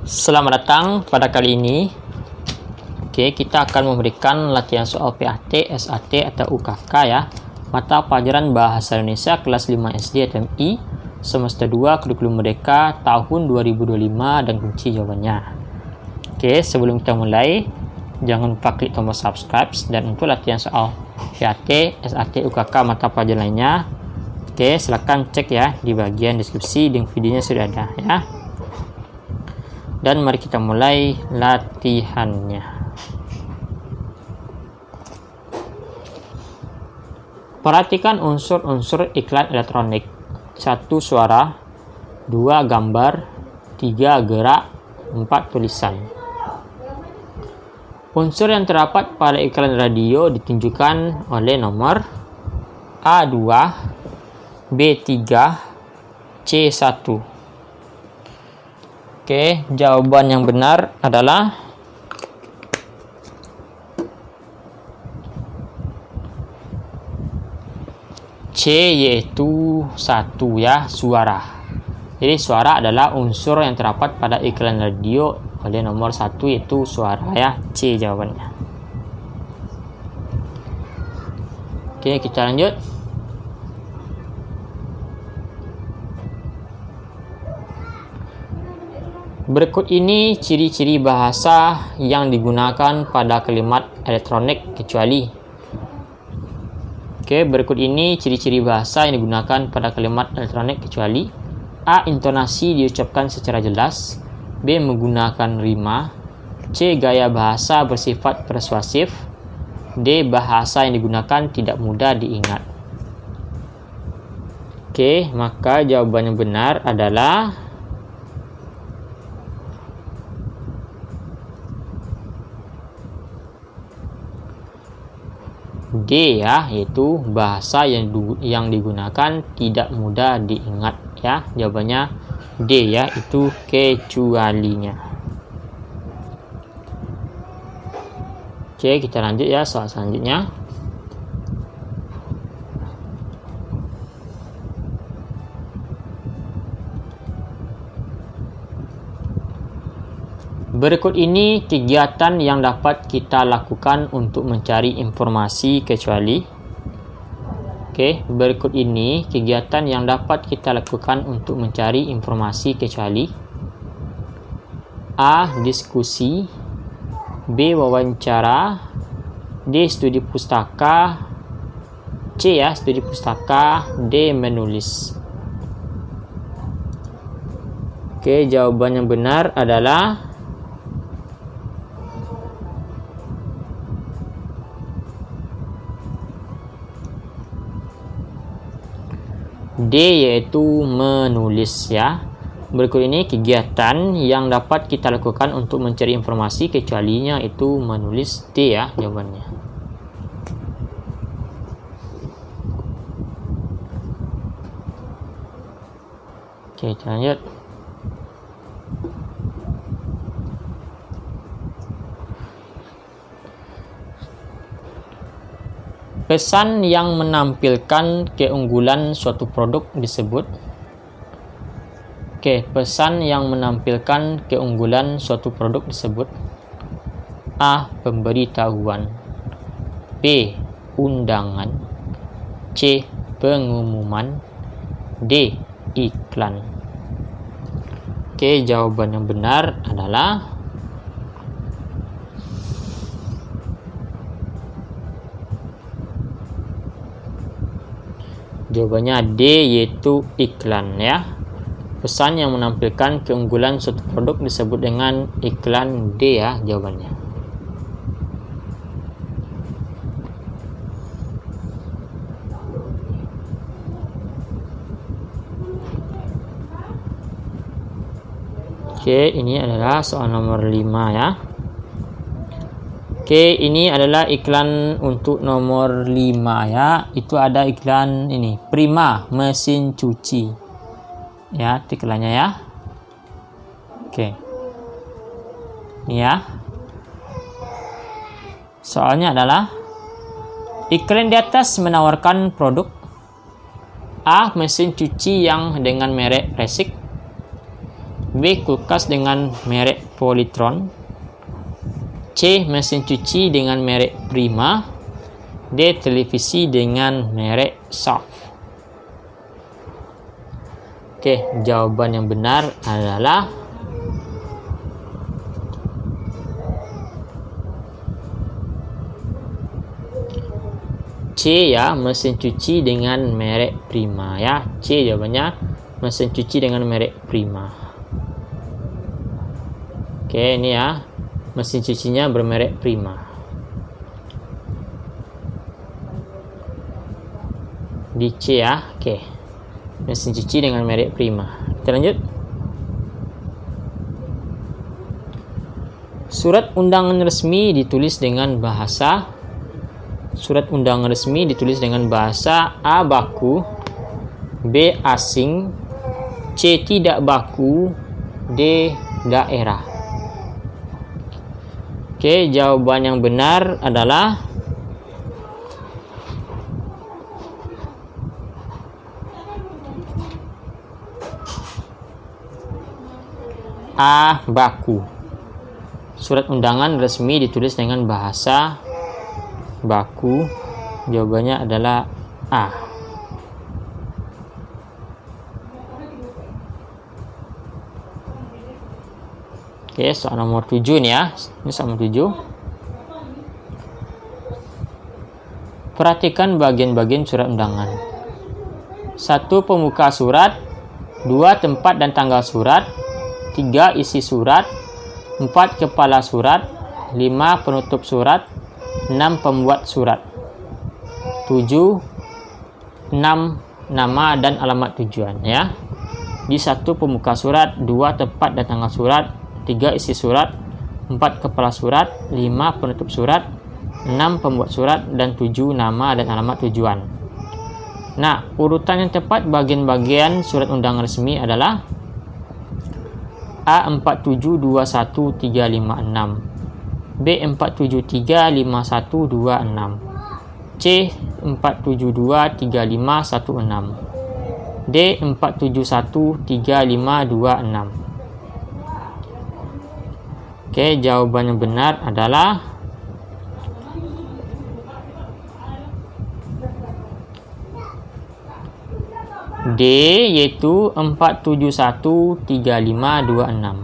Selamat datang pada kali ini. Kita akan memberikan latihan soal PAT, SAT atau UKK ya. Mata pelajaran Bahasa Indonesia kelas 5 SD TMI semester 2 kurikulum Merdeka tahun 2025 dan kunci jawabannya. Sebelum kita mulai, jangan lupa klik tombol subscribe, dan untuk latihan soal PAT, SAT, UKK mata pelajaran lainnya, silahkan cek ya di bagian deskripsi, link videonya sudah ada ya. Dan mari kita mulai latihannya. Perhatikan unsur-unsur iklan elektronik. 1 suara, 2 gambar, 3 gerak, 4 tulisan. Unsur yang terdapat pada iklan radio ditunjukkan oleh nomor A2, B3, C1. Jawaban yang benar adalah C, yaitu 1 ya, suara. Jadi suara adalah unsur yang terdapat pada iklan radio oleh nomor 1, yaitu suara ya, C jawabannya. Kita lanjut. Berikut ini ciri-ciri bahasa yang digunakan pada kalimat elektronik kecuali. Berikut ini ciri-ciri bahasa yang digunakan pada kalimat elektronik kecuali. A. Intonasi diucapkan secara jelas. B. Menggunakan rima. C. Gaya bahasa bersifat persuasif. D. Bahasa yang digunakan tidak mudah diingat. Maka jawaban yang benar adalah D ya, yaitu bahasa yang digunakan tidak mudah diingat ya. Jawabannya D ya, itu kecualinya. Kita lanjut ya soal selanjutnya. Berikut ini kegiatan yang dapat kita lakukan untuk mencari informasi kecuali. Berikut ini kegiatan yang dapat kita lakukan untuk mencari informasi kecuali. A. Diskusi. B. Wawancara. D. Studi pustaka. C ya, studi pustaka. D. Menulis. Jawaban yang benar adalah D, yaitu menulis ya. Berikut ini kegiatan yang dapat kita lakukan untuk mencari informasi kecualinya itu menulis. D ya jawabannya. Kita lanjut. Pesan yang menampilkan keunggulan suatu produk disebut. Pesan yang menampilkan keunggulan suatu produk disebut. A. Pemberitahuan. B. Undangan. C. Pengumuman. D. Iklan. Jawaban yang benar adalah jawabannya D, yaitu iklan ya. Pesan yang menampilkan keunggulan suatu produk disebut dengan iklan. D ya jawabannya. Ini adalah soal nomor 5 ya. Ini adalah iklan untuk nomor 5 ya. Itu ada iklan ini, Prima mesin cuci. Ya, iklannya ya. Ini ya. Soalnya adalah iklan di atas menawarkan produk A. Mesin cuci yang dengan merek Resik. B. B. Kulkas dengan merek Polytron. C. Mesin cuci dengan merek Prima. D. Televisi dengan merek Sharp. Oke, jawaban yang benar adalah C ya, mesin cuci dengan merek Prima ya. C jawabannya, mesin cuci dengan merek Prima. Oke, ini ya, mesin cucinya bermerek Prima. Di C ya. Oke, mesin cuci dengan merek Prima. Kita lanjut. Surat undangan resmi ditulis dengan bahasa A. Baku, B. Asing, C. Tidak baku, D. Daerah. Oke, jawaban yang benar adalah A. Baku. Surat undangan resmi ditulis dengan bahasa baku. Jawabannya adalah A. Oke, soal nomor 7 nih ya. Ini soal nomor 7. Perhatikan bagian-bagian surat undangan. 1. Pembuka surat. 2. Tempat dan tanggal surat. 3. Isi surat. 4. Kepala surat. 5. Penutup surat. 6. Pembuat surat. 7. 6. Nama dan alamat tujuan ya. Di 1. Pembuka surat. 2. Tempat dan tanggal surat. 3. Isi surat. 4. Kepala surat. 5. Penutup surat. 6. Pembuat surat. Dan 7. Nama dan alamat tujuan. Nah, urutan yang tepat bagian-bagian surat undangan resmi adalah A. 47213556, B. 4735126, C. 4723516, D. 4713526. Oke, jawaban yang benar adalah D, yaitu 4713526.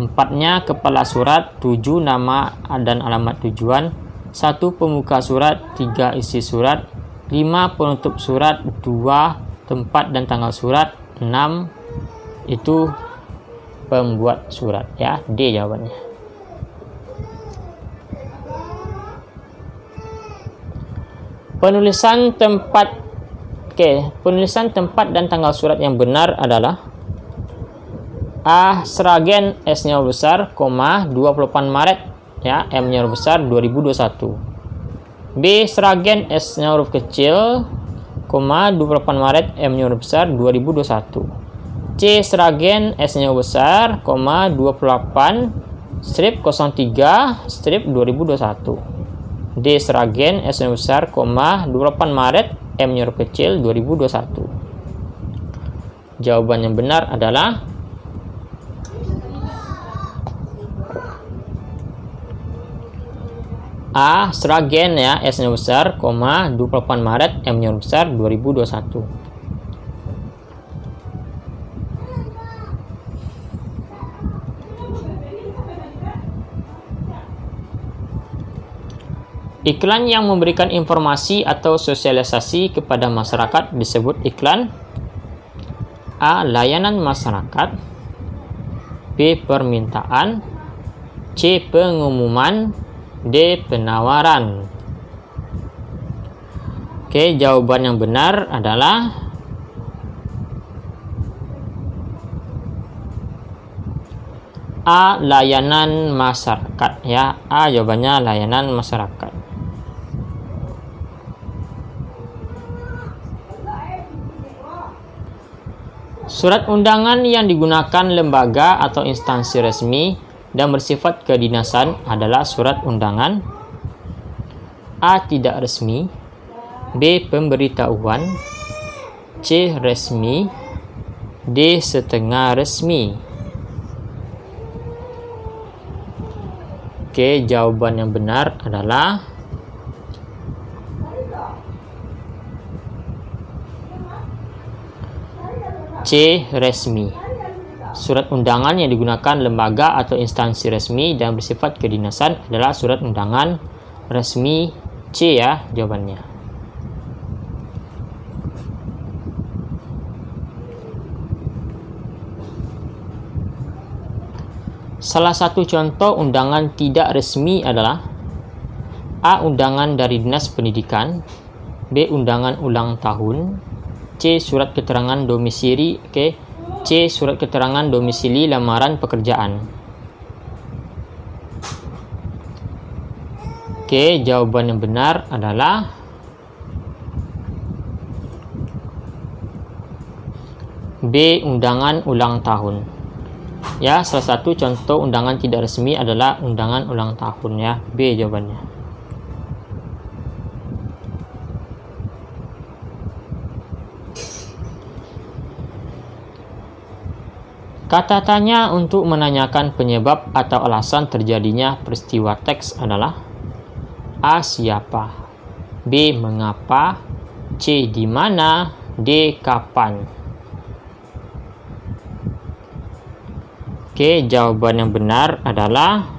4-nya kepala surat, 7 nama dan alamat tujuan, 1 pembuka surat, 3 isi surat, 5 penutup surat, 2 tempat dan tanggal surat, 6 itu pembuat surat ya. D jawabannya. Penulisan tempat dan tanggal surat yang benar adalah A. Sragen, S-nya besar, 28 Maret ya, M-nya besar 2021. B. Sragen, S-nya huruf kecil, 28 Maret, M-nya besar 2021. C. Sragen, S-nya besar, 28 strip 03 strip 2021. D. Sragen, S-nya besar, 28 Maret, M-nya kecil 2021. Jawaban yang benar adalah A. Sragen ya, S-nya besar, 28 Maret, M-nya besar 2021. Iklan yang memberikan informasi atau sosialisasi kepada masyarakat disebut iklan A. Layanan masyarakat, B. Permintaan, C. Pengumuman, D. Penawaran. Oke, jawaban yang benar adalah A. Layanan masyarakat ya. A jawabannya layanan masyarakat. Surat undangan yang digunakan lembaga atau instansi resmi dan bersifat kedinasan adalah surat undangan A. Tidak resmi, B. Pemberitahuan, C. Resmi, D. Setengah resmi. Oke, jawaban yang benar adalah C. Resmi. Surat undangan yang digunakan lembaga atau instansi resmi dan bersifat kedinasan adalah surat undangan resmi. C ya jawabannya. Salah satu contoh undangan tidak resmi adalah A. Undangan dari Dinas Pendidikan, B. Undangan ulang tahun, C. Surat keterangan domisili, C. Surat keterangan domisili lamaran pekerjaan. Oke, jawaban yang benar adalah B. Undangan ulang tahun. Ya, salah satu contoh undangan tidak resmi adalah undangan ulang tahun ya. B jawabannya. Kata tanya untuk menanyakan penyebab atau alasan terjadinya peristiwa teks adalah A. Siapa, B. Mengapa, C. Di mana, D. Kapan. Oke, jawaban yang benar adalah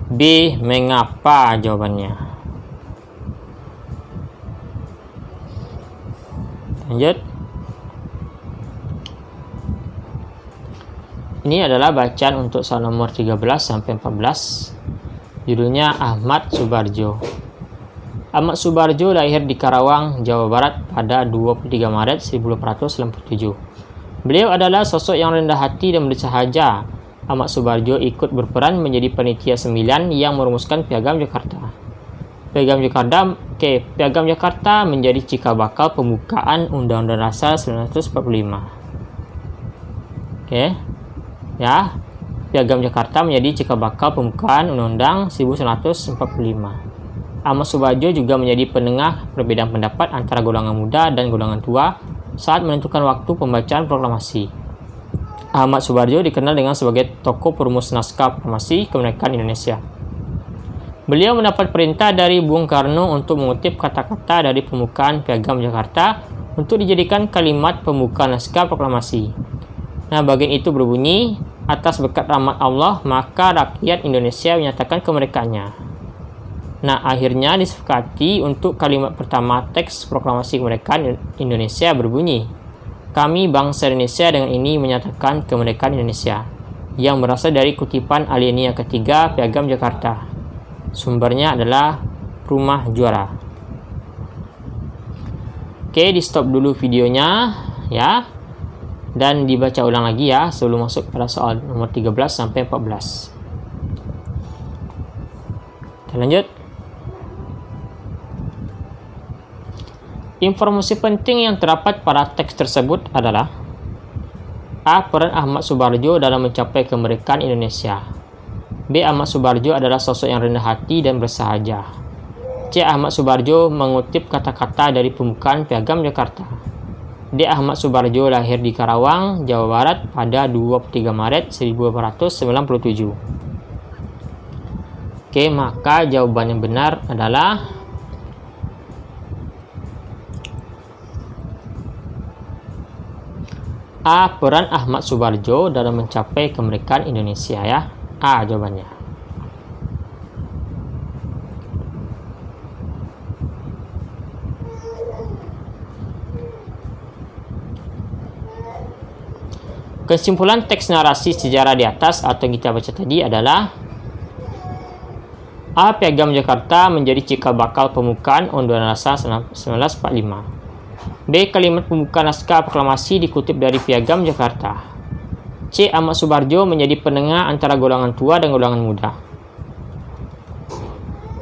B. Mengapa jawabannya. Lanjut. Ini adalah bacaan untuk soal nomor 13 sampai 14. Judulnya Ahmad Subarjo. Ahmad Subarjo lahir di Karawang, Jawa Barat pada 23 Maret 1897. Beliau adalah sosok yang rendah hati dan bersahaja. Ahmad Subarjo ikut berperan menjadi panitia 9 yang merumuskan Piagam Jakarta. Piagam Jakarta menjadi cikal bakal pembukaan Undang-Undang Dasar 1945. Oke. Ya. Piagam Jakarta menjadi cikal bakal pembukaan Undang-Undang 1945. Ahmad Subarjo juga menjadi penengah perbedaan pendapat antara golongan muda dan golongan tua saat menentukan waktu pembacaan proklamasi. Ahmad Subarjo dikenal dengan sebagai tokoh perumus naskah proklamasi kemerdekaan Indonesia. Beliau mendapat perintah dari Bung Karno untuk mengutip kata-kata dari pembukaan Piagam Jakarta untuk dijadikan kalimat pembuka naskah proklamasi. Nah, bagian itu berbunyi, atas berkat rahmat Allah, maka rakyat Indonesia menyatakan kemerdekaannya. Nah, akhirnya disepakati untuk kalimat pertama teks proklamasi kemerdekaan Indonesia berbunyi, kami bangsa Indonesia dengan ini menyatakan kemerdekaan Indonesia, yang berasal dari kutipan alinea ketiga Piagam Jakarta. Sumbernya adalah Rumah Juara. Oke, di stop dulu videonya ya. Dan dibaca ulang lagi ya sebelum masuk pada soal nomor 13 sampai 14. Kita lanjut. Informasi penting yang terdapat pada teks tersebut adalah A. Peran Ahmad Subarjo dalam mencapai kemerdekaan Indonesia. B. Ahmad Subarjo adalah sosok yang rendah hati dan bersahaja. C. Ahmad Subarjo mengutip kata-kata dari pembukaan Piagam Jakarta. D. Ahmad Subarjo lahir di Karawang, Jawa Barat pada 23 Maret 1897. Oke, maka jawaban yang benar adalah A. Peran Ahmad Subarjo dalam mencapai kemerdekaan Indonesia ya. A jawabannya. Kesimpulan teks narasi sejarah di atas atau yang kita baca tadi adalah A. Piagam Jakarta menjadi cikal bakal pembukaan Undang-Undang Dasar 1945. B. Kalimat pembuka naskah proklamasi dikutip dari Piagam Jakarta. C. Ahmad Subarjo menjadi penengah antara golongan tua dan golongan muda.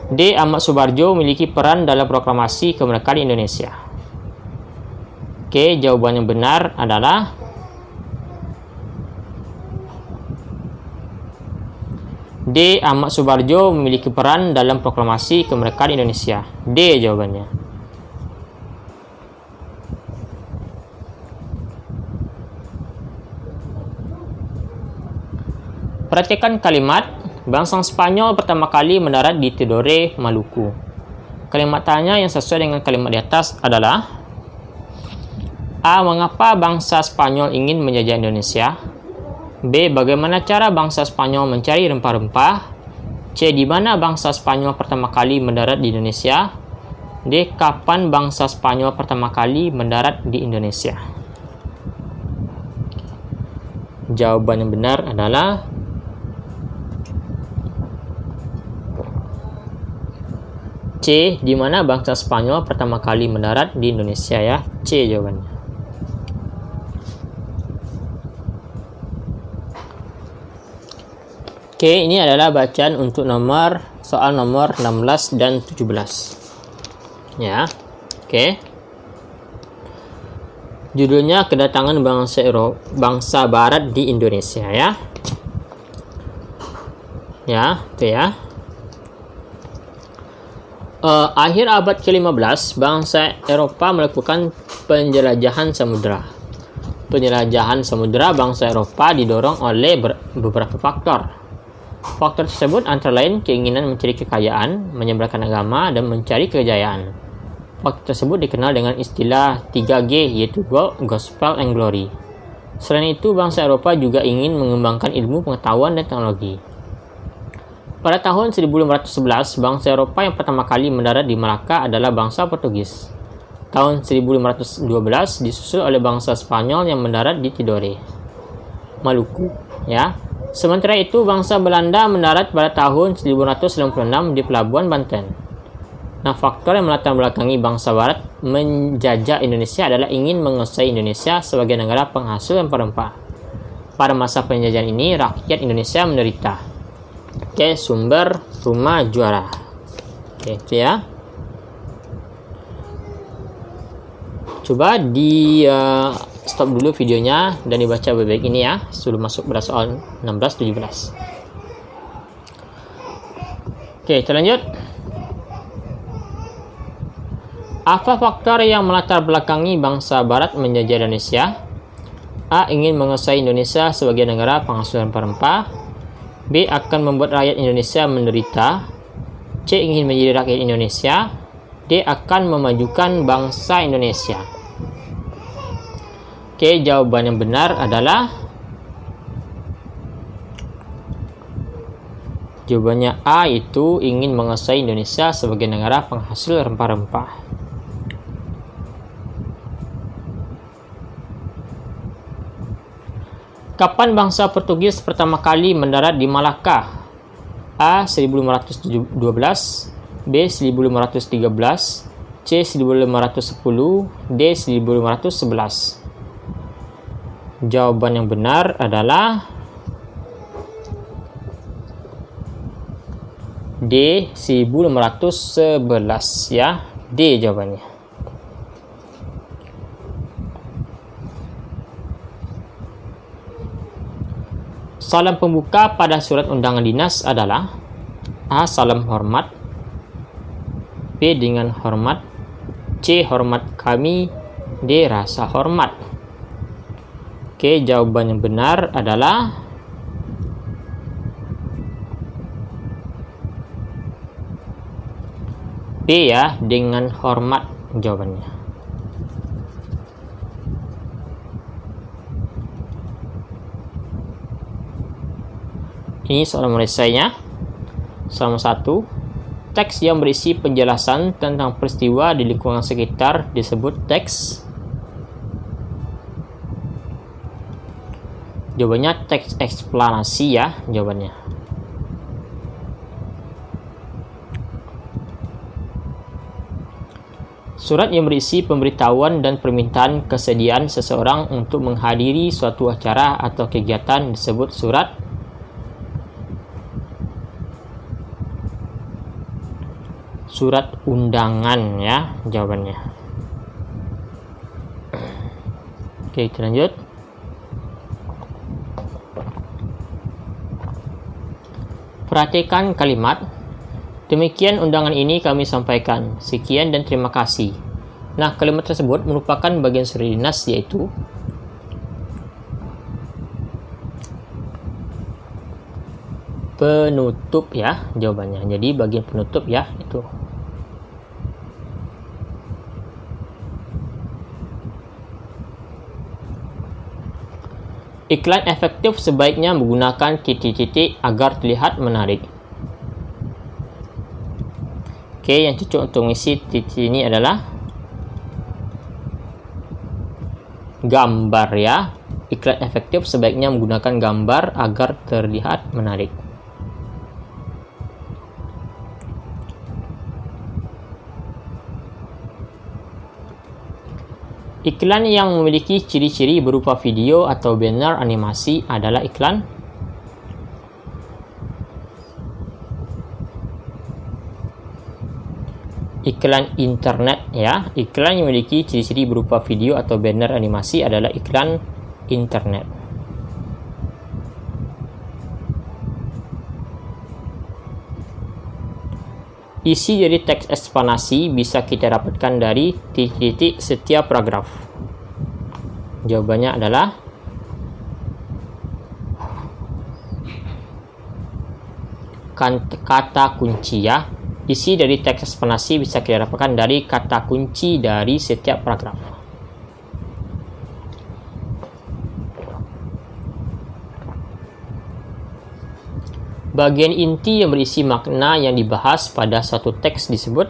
D. Ahmad Subarjo memiliki peran dalam proklamasi kemerdekaan Indonesia. Oke, jawaban yang benar adalah D. Ahmad Subarjo memiliki peran dalam proklamasi kemerdekaan Indonesia. D jawabannya. Perhatikan kalimat, bangsa Spanyol pertama kali mendarat di Tidore, Maluku. Kalimat tanya yang sesuai dengan kalimat di atas adalah A. Mengapa bangsa Spanyol ingin menjajah Indonesia? B. Bagaimana cara bangsa Spanyol mencari rempah-rempah? C. Di mana bangsa Spanyol pertama kali mendarat di Indonesia? D. Kapan bangsa Spanyol pertama kali mendarat di Indonesia? Jawaban yang benar adalah C. Di mana bangsa Spanyol pertama kali mendarat di Indonesia ya? C jawabannya. Oke, ini adalah bacaan untuk soal nomor 16 dan 17. Ya. Oke. Judulnya kedatangan bangsa barat di Indonesia ya. Ya, itu ya. Akhir abad ke-15, bangsa Eropa melakukan penjelajahan samudera. Penjelajahan samudera bangsa Eropa didorong oleh beberapa faktor. Faktor tersebut antara lain keinginan mencari kekayaan, menyebarkan agama, dan mencari kejayaan. Faktor tersebut dikenal dengan istilah 3G, yaitu Gold, Gospel, and Glory. Selain itu, bangsa Eropa juga ingin mengembangkan ilmu pengetahuan dan teknologi. Pada tahun 1511, bangsa Eropa yang pertama kali mendarat di Malaka adalah bangsa Portugis. Tahun 1512 disusul oleh bangsa Spanyol yang mendarat di Tidore, Maluku. Ya. Sementara itu, bangsa Belanda mendarat pada tahun 1596 di Pelabuhan Banten. Nah, faktor yang melatar belakangi bangsa Barat menjajah Indonesia adalah ingin menguasai Indonesia sebagai negara penghasil rempah-rempah. Pada masa penjajahan ini, rakyat Indonesia menderita. Oke, sumber rumah juara. Oke, itu ya. Coba di stop dulu videonya dan dibaca baik-baik ini ya, sebelum masuk pada soal 16-17. Oke, kita lanjut. Apa faktor yang melatar belakangi bangsa Barat menjajah Indonesia? A. Ingin menguasai Indonesia sebagai negara penghasil rempah-rempah. B. Akan membuat rakyat Indonesia menderita. C. Ingin menjadi rakyat Indonesia. D. Akan memajukan bangsa Indonesia. Oke, jawaban yang benar adalah jawabannya A, itu ingin menguasai Indonesia sebagai negara penghasil rempah-rempah. Kapan bangsa Portugis pertama kali mendarat di Malaka? A. 1512, B. 1513, C. 1510, D. 1511. Jawaban yang benar adalah D. 1511 ya. D jawabannya. Salam pembuka pada surat undangan dinas adalah A. Salam hormat, B. Dengan hormat, C. Hormat kami, D. Rasa hormat. Oke, jawaban yang benar adalah B ya, dengan hormat jawabannya. Ini soal nomor esainya. Soal 1. Teks yang berisi penjelasan tentang peristiwa di lingkungan sekitar disebut teks. Jawabannya teks eksplanasi ya, jawabannya. Surat yang berisi pemberitahuan dan permintaan kesediaan seseorang untuk menghadiri suatu acara atau kegiatan disebut surat. Surat undangan ya, jawabannya. Oke, kita lanjut. Perhatikan kalimat. Demikian undangan ini kami sampaikan. Sekian dan terima kasih. Nah, kalimat tersebut merupakan bagian surat dinas, yaitu penutup ya jawabannya. Jadi bagian penutup ya itu. Iklan efektif sebaiknya menggunakan titik-titik agar terlihat menarik. Oke, yang cocok untuk mengisi titik ini adalah gambar ya. Iklan efektif sebaiknya menggunakan gambar agar terlihat menarik. Iklan yang memiliki ciri-ciri berupa video atau banner animasi adalah iklan internet ya. Iklan yang memiliki ciri-ciri berupa video atau banner animasi adalah iklan internet. Isi dari teks eksplanasi bisa kita dapatkan dari titik-titik setiap paragraf. Jawabannya adalah kata kunci ya. Isi dari teks eksplanasi bisa kita dapatkan dari kata kunci dari setiap paragraf. Bagian inti yang berisi makna yang dibahas pada suatu teks disebut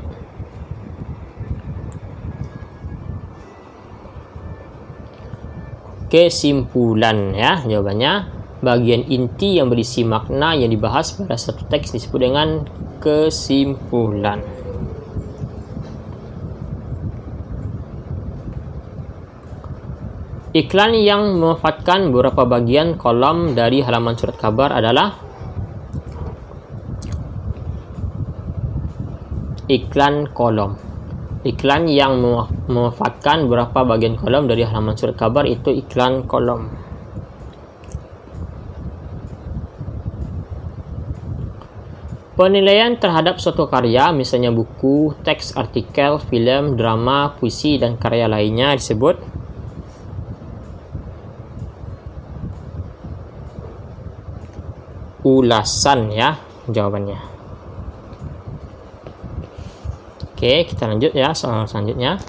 kesimpulan ya. Jawabannya, bagian inti yang berisi makna yang dibahas pada suatu teks disebut dengan kesimpulan. Iklan yang memanfaatkan beberapa bagian kolom dari halaman surat kabar adalah iklan kolom. Iklan yang memanfaatkan beberapa bagian kolom dari halaman surat kabar itu iklan kolom. Penilaian terhadap suatu karya, misalnya buku, teks, artikel, film, drama, puisi, dan karya lainnya disebut ulasan ya jawabannya. Oke, kita lanjut ya soal selanjutnya.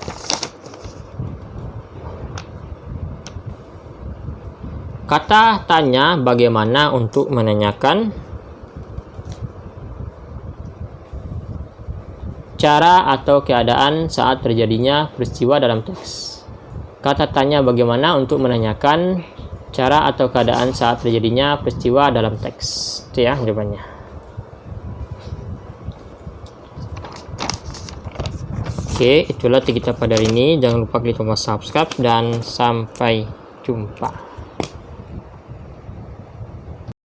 Kata tanya bagaimana untuk menanyakan cara atau keadaan saat terjadinya peristiwa dalam teks. Kata tanya bagaimana untuk menanyakan cara atau keadaan saat terjadinya peristiwa dalam teks. Itu ya jawabannya. Oke, itulah kita pada hari ini. Jangan lupa klik tombol subscribe dan sampai jumpa.